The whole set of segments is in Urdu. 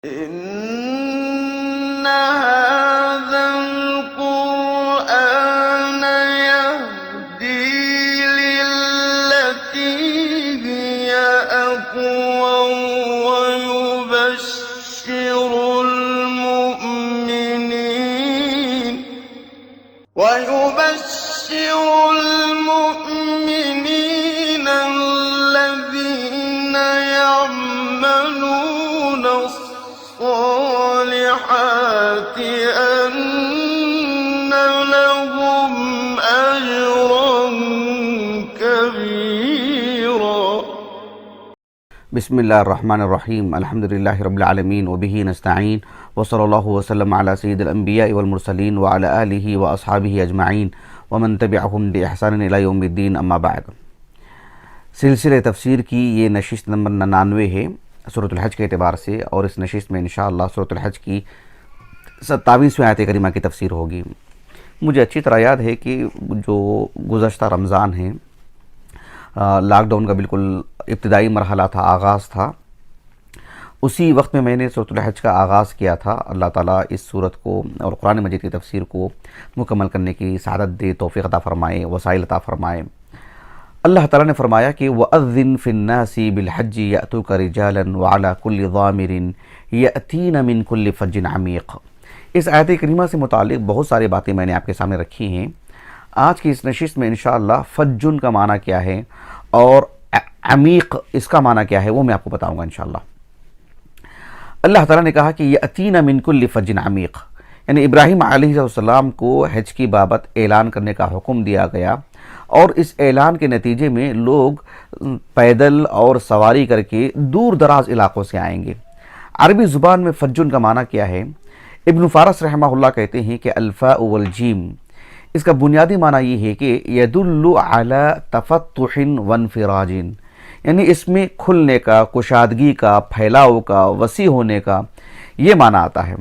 إن هذا القرآن يهدي للتي هي أقوم ويبشر المؤمنين الذين يعملون الصالحات أن لهم أجرا كبيرا. بسم اللہ الرحمن الرحیم. الحمد للہ رب العالمین وبہ نستعین وصلی اللہ وسلم علی سید الانبیاء والمرسلین وعلی آلہ واصحابہ اجمعین ومن تبعہم بإحسان الی یوم الدین. اما بعد، سلسلہ تفسیر کی یہ نشست نمبر 99 ہے سورۃ الحج کے اعتبار سے، اور اس نشست میں انشاءاللہ سورۃ الحج کی 27ویں آیت کریمہ کی تفسیر ہوگی. مجھے اچھی طرح یاد ہے کہ جو گزشتہ رمضان ہے، لاک ڈاؤن کا بالکل ابتدائی مرحلہ تھا، آغاز تھا، اسی وقت میں نے سورۃ الحج کا آغاز کیا تھا. اللہ تعالیٰ اس سورت کو اور قرآن مجید کی تفسیر کو مکمل کرنے کی سعادت دے، توفیق عطا فرمائے، وسائل عطا فرمائے. اللہ تعالیٰ نے فرمایا کہ وَأَذِّن فِي النَّاسِ بِالْحَجِّ يَأْتُوكَ رِجَالًا وَعَلَى كُلِّ ضَامِرٍ يَأْتِينَ مِنْ كُلِّ فَجٍّ عَمِيقٍ. اس آیت کریمہ سے متعلق بہت ساری باتیں میں نے آپ کے سامنے رکھی ہیں. آج کی اس نشست میں انشاءاللہ فجن کا معنی کیا ہے اور عمیق اس کا معنی کیا ہے وہ میں آپ کو بتاؤں گا انشاءاللہ. اللہ تعالیٰ نے کہا کہ یأتینا من کل فج عمیق، یعنی ابراہیم علیہ السلام کو حج کی بابت اعلان کرنے کا حکم دیا گیا، اور اس اعلان کے نتیجے میں لوگ پیدل اور سواری کر کے دور دراز علاقوں سے آئیں گے. عربی زبان میں فجن کا معنی کیا ہے؟ ابن فارس رحمہ اللہ کہتے ہیں کہ الفاء والجیم، اس کا بنیادی معنی یہ ہے کہ یدل علی تفتح وانفراج، یعنی اس میں کھلنے کا، کشادگی کا، پھیلاؤ کا، وسیع ہونے کا یہ معنی آتا ہے.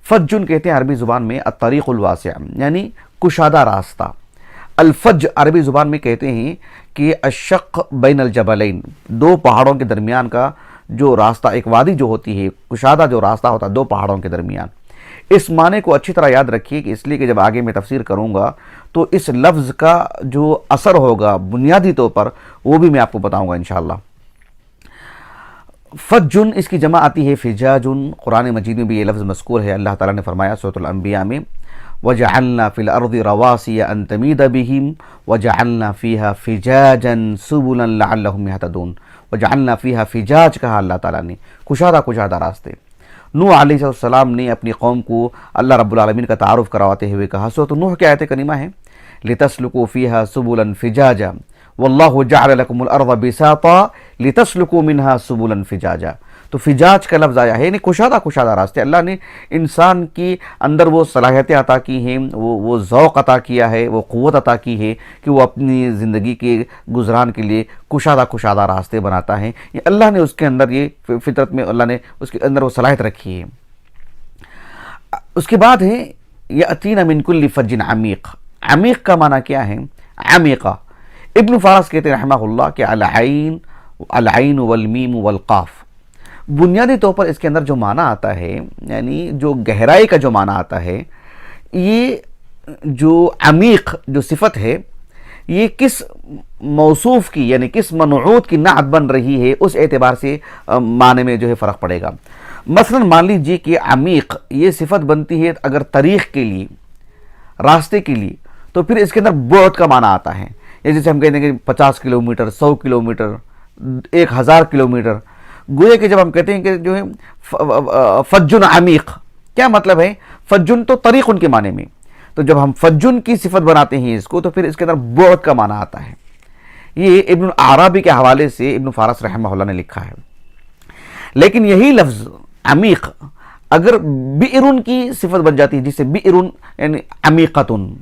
فجن کہتے ہیں عربی زبان میں الطریق الواسع، یعنی کشادہ راستہ. الفج عربی زبان میں کہتے ہیں کہ الشق بین الجبلین، دو پہاڑوں کے درمیان کا جو راستہ، ایک وادی جو ہوتی ہے، کشادہ جو راستہ ہوتا ہے دو پہاڑوں کے درمیان. اس معنی کو اچھی طرح یاد رکھیے کہ اس لیے کہ جب آگے میں تفسیر کروں گا تو اس لفظ کا جو اثر ہوگا بنیادی طور پر وہ بھی میں آپ کو بتاؤں گا انشاءاللہ. فجن اس کی جمع آتی ہے فجاجن. قرآن مجید میں بھی یہ لفظ مذکور ہے. اللہ تعالیٰ نے فرمایا سورۃ الانبیاء میں وَجَعَلْنَا فِي الْأَرْضِ رَوَاسِيَ أَن تَمِيدَ بِهِمْ وَجَعَلْنَا فِيهَا فِجَاجًا سُبُلًا لَعَلَّهُمْ يَهْتَدُونَ. وَجَعَلْنَا فِيهَا فِجَاج کہا اللہ تعالیٰ نے، کشادہ راستے. نوح علیہ السلام نے اپنی قوم کو اللہ رب العالمین کا تعارف کرواتے ہوئے کہا، سورۃ نوح کی آیت کریمہ ہے لِتَسْلُكُوا فِيهَا سُبُلًا فِجَاجًا وَاللَّهُ جَعَلَ لَكُمُ الْأَرْضَ بِسَاطًا لِتَسْلُكُوا مِنْهَا سُبُلًا فِجَاجًا. تو فجاج کا لفظ آیا ہے، یعنی کشادہ راستے. اللہ نے انسان کی اندر وہ صلاحیتیں عطا کی ہیں، وہ ذوق عطا کیا ہے، وہ قوت عطا کی ہے کہ وہ اپنی زندگی کے گزران کے لیے کشادہ راستے بناتا ہے. یہ اللہ نے اس کے اندر، یہ فطرت میں اللہ نے اس کے اندر وہ صلاحیت رکھی ہے. اس کے بعد ہے یأتینا من کل فج عمیق. عمیق کا معنی کیا ہے؟ عمیقہ. ابن فارس کہتے ہیں رحمہ اللہ کہ العین والمیم والقاف. بنیادی طور پر اس کے اندر جو معنی آتا ہے، یعنی جو گہرائی کا جو معنی آتا ہے، یہ جو عمیق جو صفت ہے یہ کس موصوف کی، یعنی کس منعوت کی نعت بن رہی ہے، اس اعتبار سے معنی میں جو ہے فرق پڑے گا. مثلا مان لیجیے کہ عمیق یہ صفت بنتی ہے اگر طریق کے لیے، راستے کے لیے، تو پھر اس کے اندر بعد کا معنی آتا ہے. جیسے ہم کہتے ہیں کہ 50 کلومیٹر، 100 کلومیٹر، 1000 کلومیٹر. گویا کہ جب ہم کہتے ہیں کہ جو ہے فجن عمیق، کیا مطلب ہے؟ فجن تو طریق ان کے معنی میں، تو جب ہم فجن کی صفت بناتے ہیں اس کو تو پھر اس کے اندر بعد کا معنی آتا ہے. یہ ابن العربی کے حوالے سے ابن فارس رحمہ اللہ نے لکھا ہے. لیکن یہی لفظ عمیق اگر بئرن کی صفت بن جاتی ہے، جسے بئرن یعنی عمیقتن،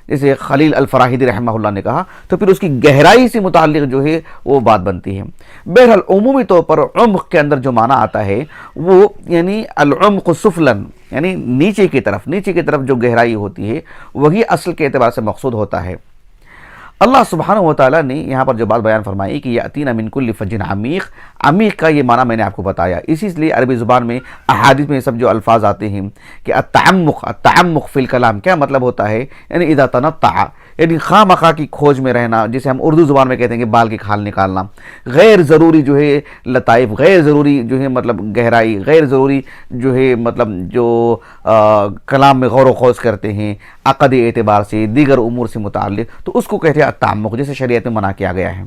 جیسے خلیل الفراہیدی رحمہ اللہ نے کہا، تو پھر اس کی گہرائی سے متعلق جو ہے وہ بات بنتی ہے. بہرحال عمومی طور پر عمق کے اندر جو معنی آتا ہے وہ یعنی العمق سفلاً، یعنی نیچے کی طرف جو گہرائی ہوتی ہے وہی اصل کے اعتبار سے مقصود ہوتا ہے. اللہ سبحانہ و تعالیٰ نے یہاں پر جو بات بیان فرمائی کہ یاتینا من کل فج عمیق، عمیق کا یہ معنی میں نے آپ کو بتایا، اسی لیے عربی زبان میں احادیث میں سب جو الفاظ آتے ہیں کہ التعمق فی الکلام کیا مطلب ہوتا ہے، یعنی اذا تنطع، یعنی خواہ مخواہ کی کھوج میں رہنا، جسے ہم اردو زبان میں کہتے ہیں کہ بال کی کھال نکالنا، غیر ضروری جو ہے لطائف، غیر ضروری جو ہے مطلب گہرائی، غیر ضروری جو ہے مطلب جو کلام میں غور و خوض کرتے ہیں عقدی اعتبار سے، دیگر امور سے متعلق، تو اس کو کہتے ہیں التعمق، جسے شریعت میں منع کیا گیا ہے۔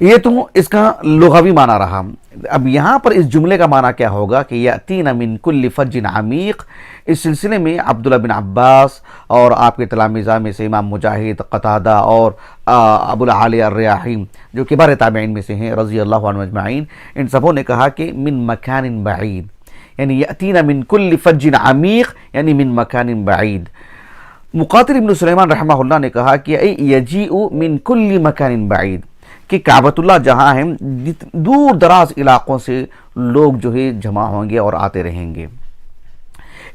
یہ تو اس کا لغوی معنی رہا۔ اب یہاں پر اس جملے کا معنی کیا ہوگا کہ یاتینا من کل فج عمیق، اس سلسلے میں عبداللہ بن عباس اور آپ کے تلامذہ میں سے امام مجاہد، قتادہ اور ابو العالیہ الریاحی جو کبار تابعین میں سے ہیں رضی اللہ عنہ اجمعین، ان سبوں نے کہا کہ من مکان بعید، یعنی یاتینا من کل فج عمیق یعنی من مکان بعید۔ مقاتل ابن سلیمان رحمہ اللہ نے کہا کہ ای یجیء من کل مکان بعید، کہ کعبۃ اللہ جہاں ہیں دور دراز علاقوں سے لوگ جو ہے جمع ہوں گے اور آتے رہیں گے۔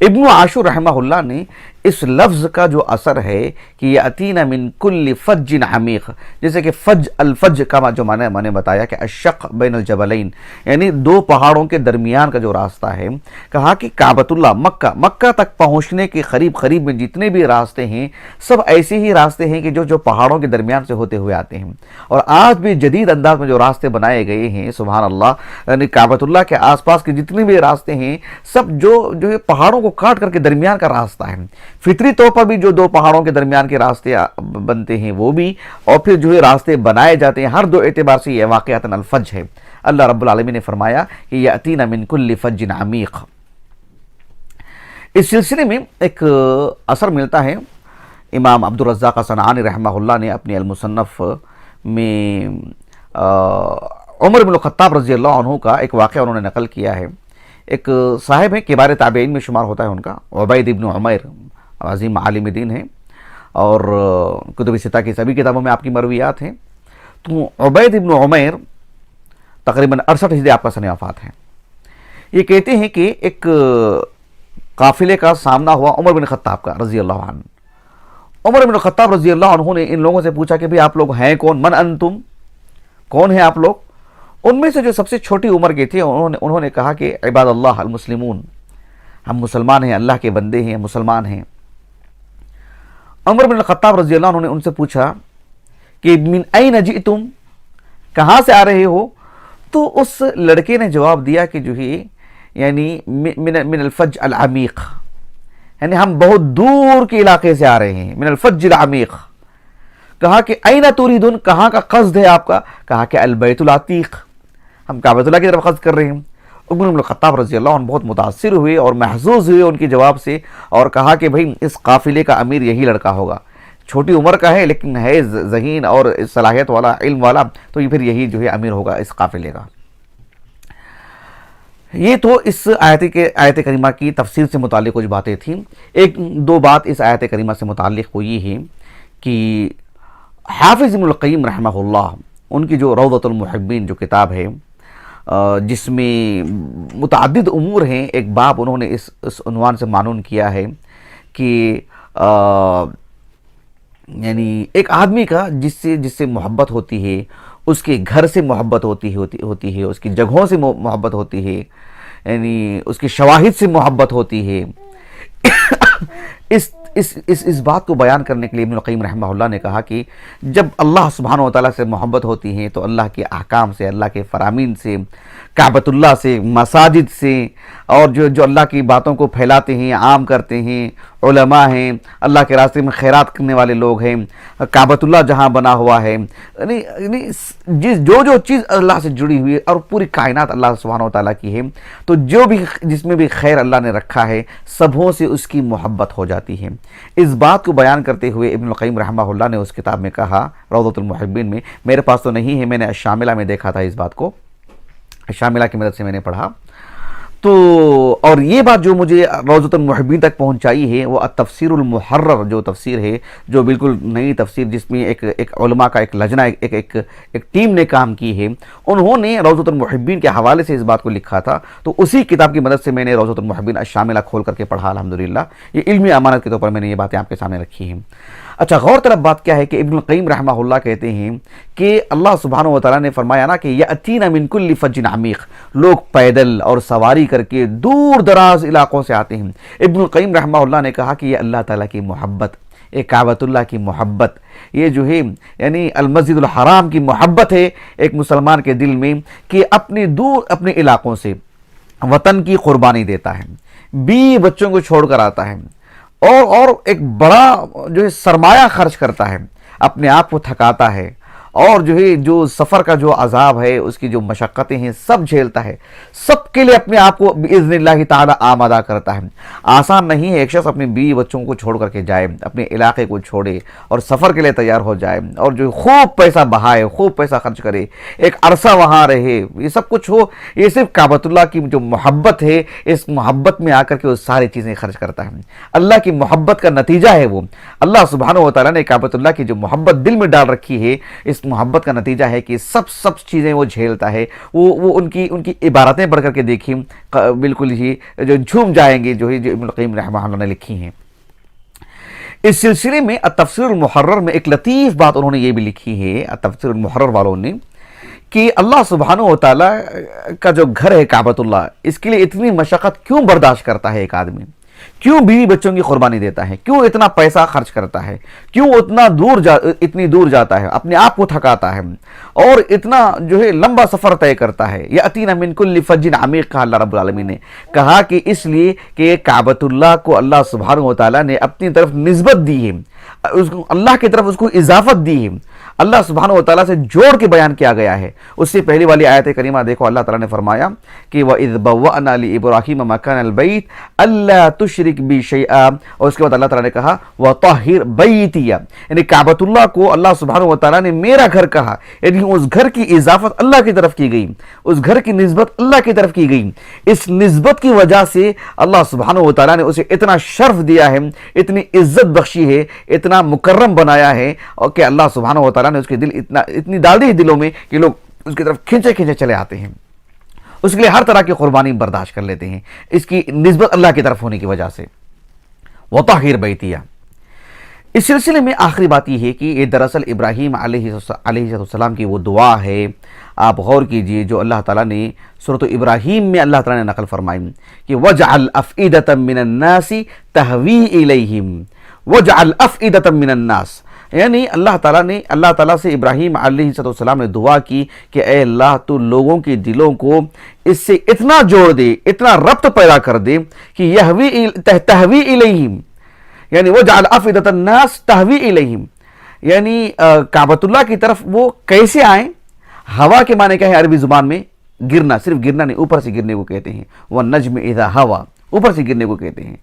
ابن عاشور رحمہ اللہ نے اس لفظ کا جو اثر ہے کہ یاتینا من کل فج عمیق، جیسے کہ الفج کا جو معنی میں نے بتایا کہ الشق بین الجبلین، یعنی دو پہاڑوں کے درمیان کا جو راستہ ہے، کہا کہ کعبۃ اللہ مکہ تک پہنچنے کے قریب میں جتنے بھی راستے ہیں سب ایسے ہی راستے ہیں کہ جو پہاڑوں کے درمیان سے ہوتے ہوئے آتے ہیں، اور آج بھی جدید انداز میں جو راستے بنائے گئے ہیں سبحان اللہ، یعنی کعبۃ اللہ کے آس پاس کے جتنے بھی راستے ہیں سب جو ہے پہاڑوں کو کاٹ کر کے درمیان کا راستہ ہے۔ فطری طور پر بھی جو دو پہاڑوں کے درمیان کے راستے بنتے ہیں وہ بھی، اور پھر جو ہے راستے بنائے جاتے ہیں، ہر دو اعتبار سے یہ واقعتاً الفج ہے۔ اللہ رب العالمین نے فرمایا کہ یاتینا من کل فج عمیق۔ اس سلسلے میں ایک اثر ملتا ہے، امام عبدالرزاق صنعانی رحمہ اللہ نے اپنی المصنف میں عمر بن الخطاب رضی اللہ عنہ کا ایک واقعہ انہوں نے نقل کیا ہے۔ ایک صاحب ہیں کبار تابعین میں شمار ہوتا ہے ان کا، عبید ابن عمیر، عظیم عالم دین ہیں، اور کتب ستہ کی سبھی کتابوں میں آپ کی مرویات ہیں۔ تو عبید ابن عمیر تقریباً 68 ہجری آپ کا سن وفات ہے۔ یہ کہتے ہیں کہ ایک قافلے کا سامنا ہوا عمر بن خطاب کا رضی اللہ عنہ۔ عمر بن خطاب رضی اللہ عنہ نے ان لوگوں سے پوچھا کہ بھئی آپ لوگ ہیں کون، من انتم، کون ہیں آپ لوگ؟ ان میں سے جو سب سے چھوٹی عمر کے تھے انہوں نے کہا کہ عباد اللہ المسلمون، ہم مسلمان ہیں، اللہ کے بندے ہیں، مسلمان ہیں۔ عمر بن الخطاب رضی اللہ عنہ نے ان سے پوچھا کہ من این جئتم، کہاں سے آ رہے ہو؟ تو اس لڑکے نے جواب دیا کہ جو ہے یعنی من الفج العمیق، یعنی ہم بہت دور کے علاقے سے آ رہے ہیں، من الفج العمیق۔ کہا کہ این تریدون، کہاں کا قصد ہے آپ کا؟ کہا کہ البیت العتیق، ہم کعبۃ اللہ کی طرف قصد کر رہے ہیں۔ عمر بن الخطاب رضی اللہ عنہ بہت متاثر ہوئے اور محظوظ ہوئے ان کے جواب سے، اور کہا کہ بھئی اس قافلے کا امیر یہی لڑکا ہوگا، چھوٹی عمر کا ہے لیکن ہے ذہین اور صلاحیت والا، علم والا، تو یہ پھر یہی جو ہے امیر ہوگا اس قافلے کا۔ یہ تو اس آیت کریمہ کی تفسیر سے متعلق کچھ باتیں تھیں۔ ایک دو بات اس آیت کریمہ سے متعلق وہ یہ ہے کہ حافظ ابن القیم رحمہ اللہ، ان کی جو روضۃ المحبین جو کتاب ہے جس میں متعدد امور ہیں، ایک باب انہوں نے اس عنوان سے معنون کیا ہے کہ یعنی ایک آدمی کا جس سے محبت ہوتی ہے، اس کے گھر سے محبت ہوتی ہے، اس کی جگہوں سے محبت ہوتی ہے، یعنی اس کی شواہد سے محبت ہوتی ہے۔ اس بات کو بیان کرنے کے لیے ابن القیم رحمہ اللہ نے کہا کہ جب اللہ سبحانہ و تعالیٰ سے محبت ہوتی ہے تو اللہ کے احکام سے، اللہ کے فرامین سے، کعبۃ اللہ سے، مساجد سے، اور جو اللہ کی باتوں کو پھیلاتے ہیں، عام کرتے ہیں، علماء ہیں، اللہ کے راستے میں خیرات کرنے والے لوگ ہیں، کعبۃ اللہ جہاں بنا ہوا ہے، یعنی جو چیز اللہ سے جڑی ہوئی ہے اور پوری کائنات اللہ سبحانہ و تعالیٰ کی ہے، تو جس میں بھی خیر اللہ نے رکھا ہے سبھوں سے اس کی محبت ہو جاتی ہے۔ اس بات کو بیان کرتے ہوئے ابن القیم رحمہ اللہ نے اس کتاب میں کہا، روضۃ المحبین میں، میرے پاس تو نہیں ہے، میں نے الشاملہ میں دیکھا تھا اس بات کو، الشاملہ کی مدد سے میں نے پڑھا تو، اور یہ بات جو مجھے روضۃ المحبین تک پہنچائی ہے وہ التفسیر المحرر جو تفسیر ہے، جو بالکل نئی تفسیر جس میں ایک علماء کا ایک لجنہ، ایک ٹیم نے کام کی ہے، انہوں نے روضۃ المحبین کے حوالے سے اس بات کو لکھا تھا، تو اسی کتاب کی مدد سے میں نے روضۃ المحبین الشاملہ کھول کر کے پڑھا الحمدللہ۔ یہ علمی امانت کے طور پر میں نے یہ باتیں آپ کے سامنے رکھی ہیں۔ اچھا، غور طلب بات کیا ہے کہ ابن القیم رحمہ اللہ کہتے ہیں کہ اللہ سبحانہ و تعالیٰ نے فرمایا نا کہ یأتینا من کل فج عمیق، لوگ پیدل اور سواری کر کے دور دراز علاقوں سے آتے ہیں۔ ابن القیم رحمہ اللہ نے کہا کہ یہ اللہ تعالیٰ کی محبت، ایک کعبۃ اللہ کی محبت، یہ جو ہے یعنی المسجد الحرام کی محبت ہے ایک مسلمان کے دل میں، کہ اپنے علاقوں سے وطن کی قربانی دیتا ہے، بیوی بچوں کو چھوڑ کر آتا ہے، اور ایک بڑا جو ہے سرمایہ خرچ کرتا ہے، اپنے آپ کو تھکاتا ہے، اور جو ہے جو سفر کا جو عذاب ہے، اس کی جو مشقتیں ہیں، سب جھیلتا ہے، سب کے لیے اپنے آپ کو باذن اللہ تعالی آمادہ کرتا ہے۔ آسان نہیں ہے ایک شخص اپنی بیوی بچوں کو چھوڑ کر کے جائے، اپنے علاقے کو چھوڑے اور سفر کے لیے تیار ہو جائے، اور جو خوب پیسہ بہائے، خوب پیسہ خرچ کرے، ایک عرصہ وہاں رہے، یہ سب کچھ ہو، یہ صرف کعبۃ اللہ کی جو محبت ہے، اس محبت میں آ کر کے وہ ساری چیزیں خرچ کرتا ہے۔ اللہ کی محبت کا نتیجہ ہے وہ، اللہ سبحانہ و تعالیٰ نے کعبۃ اللہ کی جو محبت دل میں ڈال رکھی ہے، اس محبت کا نتیجہ ہے کہ سب چیزیں وہ جھیلتا ہے۔ وہ ان کی عبارتیں پڑھ کر کے دیکھیں، بالکل ہی جو جھوم جائیں گے، جو ابن القیم رحمہ اللہ نے لکھی ہیں۔ اس سلسلے میں التفسیر المحرر میں ایک لطیف بات انہوں نے یہ بھی لکھی ہے، التفسیر المحرر والوں نے، کہ اللہ سبحانہ و تعالیٰ کا جو گھر ہے کعبۃ اللہ، اس کے لیے اتنی مشقت کیوں برداشت کرتا ہے ایک آدمی، کیوں بیوی بچوں کی قربانی دیتا ہے، کیوں اتنا پیسہ خرچ کرتا ہے، کیوں اتنی دور جاتا ہے، اپنے آپ کو تھکاتا ہے، اور اتنا جو ہے لمبا سفر طے کرتا ہے۔ یأتینا من کل فج عمیق کہا اللہ رب العالمین نے، کہا کہ اس لیے کہ کعبۃ اللہ کو اللہ سبحانہ و تعالیٰ نے اپنی طرف نسبت دی ہے، اللہ کی طرف اس کو اضافت دی ہے، اللہ سبحانہ و تعالیٰ سے جوڑ کے بیان کیا گیا ہے۔ اس سے پہلی والی آیت کریمہ دیکھو، اللہ تعالیٰ نے فرمایا کہ وَإِذْ بَوَّأْنَا لِإِبْرَاهِيمَ مَكَانَ الْبَيْتِ أَلَّا تُشْرِكْ بِي شَيْئًا، اور اس کے بعد اللہ تعالیٰ نے کہا وَطَهِّرْ بَيْتِيَ، یعنی کعبۃ اللہ کو اللہ سبحانہ و تعالیٰ نے میرا گھر کہا، یعنی اس گھر کی اضافت اللہ کی طرف کی گئی، اس گھر کی نسبت اللہ کی طرف کی گئی۔ اس نسبت کی وجہ سے اللہ سبحانہ و تعالیٰ نے اسے اتنا شرف دیا ہے، اتنی عزت بخشی ہے، اتنا مکرم بنایا ہے، اور کہ اللہ سبحانہ و تعالیٰ نے اس کے دل اتنی ڈال دی دلوں میں کہ لوگ اس کی طرف کھنچے چلے آتے ہیں، اس کے لیے ہر طرح کی قربانی برداشت کر لیتے ہیں، اس کی نسبت اللہ کی طرف ہونے کی وجہ سے۔ وَطَهِّرْ بَيْتِيَ، اس سلسلے میں آخری بات یہ ہے کہ یہ دراصل ابراہیم علیہ السلام کی وہ دعا ہے، آپ غور کیجئے، جو اللہ تعالیٰ نے سورۃ ابراہیم میں اللہ تعالیٰ نے نقل فرمائی کہ وَجْعَلْ أَفْئِدَةً مِّنَ النَّاسِ تَهْوِي إِلَيْهِمْ، وَجْعَلْ أَفْئِدَةً مِّنَ النَّاسِ، یعنی اللہ تعالیٰ سے ابراہیم علیہ السلام نے دعا کی کہ اے اللہ تو لوگوں کے دلوں کو اس سے اتنا جوڑ دے، اتنا ربط پیدا کر دے کہ تہوی الیہم، یعنی وجعل افئدۃ الناس تہوی الیہم، یعنی کعبۃ اللہ کی طرف وہ کیسے آئیں۔ ہوا کے معنی کیا ہے عربی زبان میں؟ گرنا، صرف گرنا نہیں، اوپر سے گرنے کو کہتے ہیں، وَالنَّجْمِ إِذَا هَوَى، اوپر سے گرنے کو کہتے ہیں۔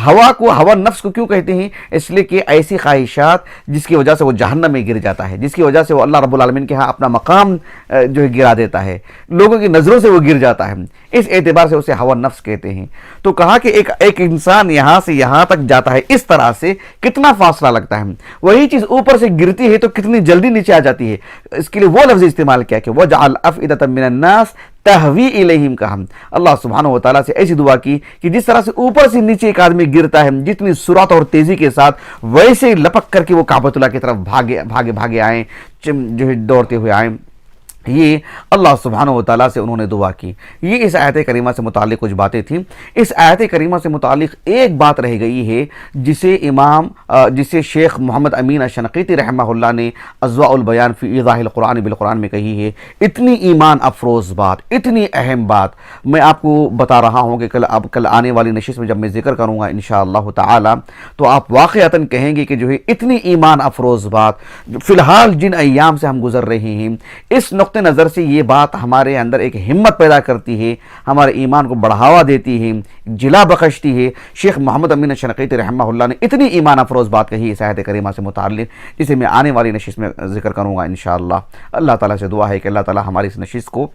ہوا نفس کو کیوں کہتے ہیں؟ اس لیے کہ ایسی خواہشات جس کی وجہ سے وہ جہنم میں گر جاتا ہے، جس کی وجہ سے وہ اللہ رب العالمین کے ہاں اپنا مقام جو ہے گرا دیتا ہے، لوگوں کی نظروں سے وہ گر جاتا ہے، اس اعتبار سے اسے ہوا نفس کہتے ہیں۔ تو کہا کہ ایک انسان یہاں سے یہاں تک جاتا ہے، اس طرح سے کتنا فاصلہ لگتا ہے، وہی چیز اوپر سے گرتی ہے تو کتنی جلدی نیچے آ جاتی ہے۔ اس کے لیے وہ لفظ استعمال کیا کہ وَجَعَلْ أَفْئِدَةً مِّنَ النَّاسِ تہوی الیہم، کہا اللہ سبحانہ و تعالیٰ سے ایسی دعا کی کہ جس طرح سے اوپر سے نیچے ایک آدمی گرتا ہے جتنی سرعت اور تیزی کے ساتھ، ویسے لپک کر کے وہ کعبۃ اللہ کی طرف بھاگے آئیں، جو ہے دوڑتے ہوئے آئیں۔ یہ اللہ سبحانہ و تعالیٰ سے انہوں نے دعا کی۔ یہ اس آیت کریمہ سے متعلق کچھ باتیں تھیں۔ اس آیت کریمہ سے متعلق ایک بات رہ گئی ہے جسے شیخ محمد امین الشنقیطی رحمہ اللہ نے اضواء البیان فی ایضاح القرآن بالقرآن میں کہی ہے۔ اتنی ایمان افروز بات، اتنی اہم بات میں آپ کو بتا رہا ہوں کہ کل آنے والی نشست میں جب میں ذکر کروں گا انشاءاللہ تعالی تو آپ واقعتاً کہیں گے کہ جو ہے اتنی ایمان افروز بات فی الحال جن ایام سے ہم گزر رہے ہیں، اس نقطۂ نظر سے یہ بات ہمارے اندر ایک ہمت پیدا کرتی ہے، ہمارے ایمان کو بڑھاوا دیتی ہے، جلا بخشتی ہے۔ شیخ محمد امین الشنقیطی رحمہ اللہ نے اتنی ایمان افروز بات کہی اس آیت کریمہ سے متعلق، جسے میں آنے والی نشست میں ذکر کروں گا انشاءاللہ۔ اللہ تعالیٰ سے دعا ہے کہ اللہ تعالیٰ ہماری اس نشست کو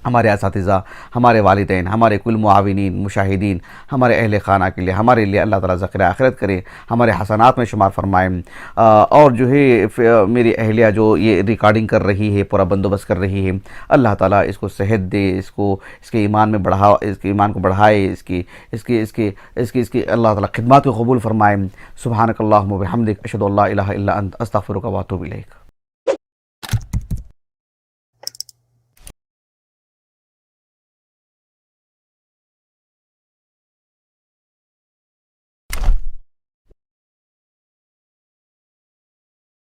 ہمارے اساتذہ، ہمارے والدین، ہمارے کل معاونین، مشاہدین، ہمارے اہل خانہ کے لیے، ہمارے لیے اللہ تعالیٰ ذخیرہ آخرت کرے، ہمارے حسنات میں شمار فرمائیں۔ اور جو ہے میری اہلیہ جو یہ ریکارڈنگ کر رہی ہے، پورا بندوبست کر رہی ہے، اللہ تعالیٰ اس کو صحت دے، اس کے ایمان میں اس کے ایمان کو بڑھائے، اس کی اللہ تعالیٰ خدمات کو قبول فرمائے۔ سبحانک اللہم و بحمدک، اشہد ان لا الہ الا انت، استغفرک و اتوب الیک۔